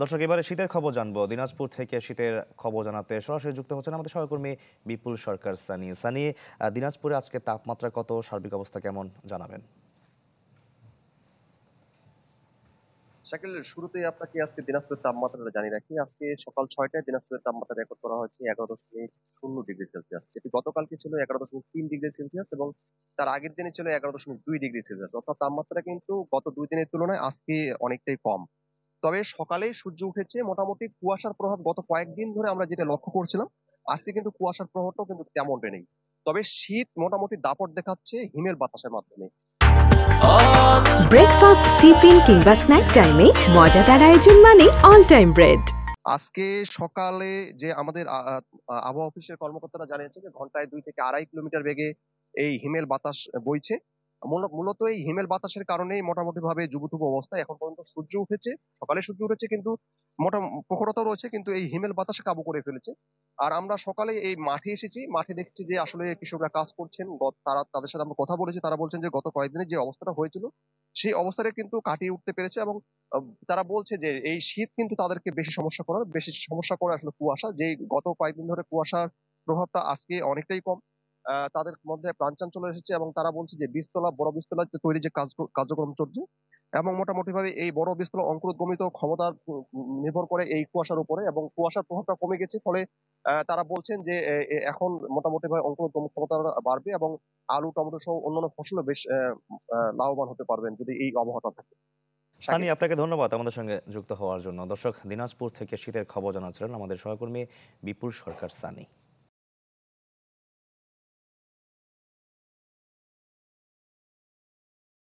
দর্শক, এবারে শীতের খবর জানবো। দিনাজপুর থেকে শীতের খবর জানাতে সরাসরি যুক্ত হচ্ছেন আমাদের সহকর্মী বিপুল সরকার সানি। দিনাজপুরে আজকে তাপমাত্রা কত, সার্বিক অবস্থা কেমন জানাবেন? শাকিল, শুরুতেই আপনাকে আজকে দিনাজপুরের তাপমাত্রাটা জানিয়ে রাখি। আজকে সকাল 6টায় দিনাজপুরের তাপমাত্রা রেকর্ড করা হয়েছে 11.0 ডিগ্রি সেলসিয়াস, যেটি গতকালকে ছিল 11.3 ডিগ্রি সেলসিয়াস এবং তার আগের দিনে ছিল 11.2 ডিগ্রি সেলসিয়াস। অর্থাৎ তাপমাত্রা কিন্তু গত 2 দিনের তুলনায় আজকে অনেকটাই কম। তবে সকালে সূর্য উঠেছে, মোটামুটি কুয়াশার প্রভাব গত কয়েকদিন ধরে আমরা যেটা লক্ষ্য করছিলাম, আজকে কিন্তু কুয়াশার প্রভাবটাও কিন্তু তেমনটা নেই। তবে শীত মোটামুটি দাপট দেখাচ্ছে হিমেল বাতাসের মাধ্যমে। ব্রেকফাস্ট, টিফিন কিংবা স্ন্যাক টাইমে মজাদার আয়োজন মানে অল টাইম ব্রেড। আজকে সকালে যে আমাদের আবহাওয়া অফিসের কর্মকর্তারা জানিয়েছে যে ঘন্টায় 2 থেকে 2.5 কিলোমিটার বেগে এই হিমেল বাতাস বইছে। মূলত এই হিমেল বাতাসের কারণেই মোটামুটি ভাবে জুবুথুবু অবস্থা। এখন পর্যন্ত সূর্য উঠেছে, সকালে সূর্য উঠেছে, কিন্তু প্রখরতা রয়েছে, কিন্তু এই হিমেল বাতাসে কাবু করে ফেলেছে। আর আমরা সকালে এই মাঠে এসেছি, মাঠে দেখছি যে আসলে কৃষকরা কাজ করছেন। তারা, তাদের সাথে আমরা কথা বলেছি, তারা বলছেন যে গত কয়েকদিনে যে অবস্থাটা হয়েছিল সেই অবস্থাটা কিন্তু কাটিয়ে উঠতে পেরেছে। এবং তারা বলছে যে এই শীত কিন্তু তাদেরকে বেশি সমস্যা করে আসলে কুয়াশা, যে গত কয়েকদিন ধরে কুয়াশার প্রভাবটা আজকে অনেকটাই কম। তাদের মধ্যে প্রাণচান চলে এসেছে এবং তারা বলছে যে বড় বীজতলা তৈরি যে কার্যক্রম চলছে, এবং মোটামুটি ভাবে এই বড় বীজতলা অঙ্কুরোদ্গমিত ক্ষমতার নির্ভর করে এই কুয়াশার উপরে, এবং কুয়াশার প্রভাবটা কমে গেছে। ফলে তারা বলছেন যে এখন মোটামুটি ভাবে অঙ্কুরোদ্গম ক্ষমতা বাড়বে এবং আলু, টমেটো সহ অন্যান্য ফসলও বেশ লাভবান হতে পারবেন যদি এই আবহাওয়াটা থাকে। সানি, আপনাকে ধন্যবাদ আমাদের সঙ্গে যুক্ত হওয়ার জন্য। দর্শক, দিনাজপুর থেকে শীতের খবর জানাচ্ছিলেন আমাদের সহকর্মী বিপুল সরকার সানি।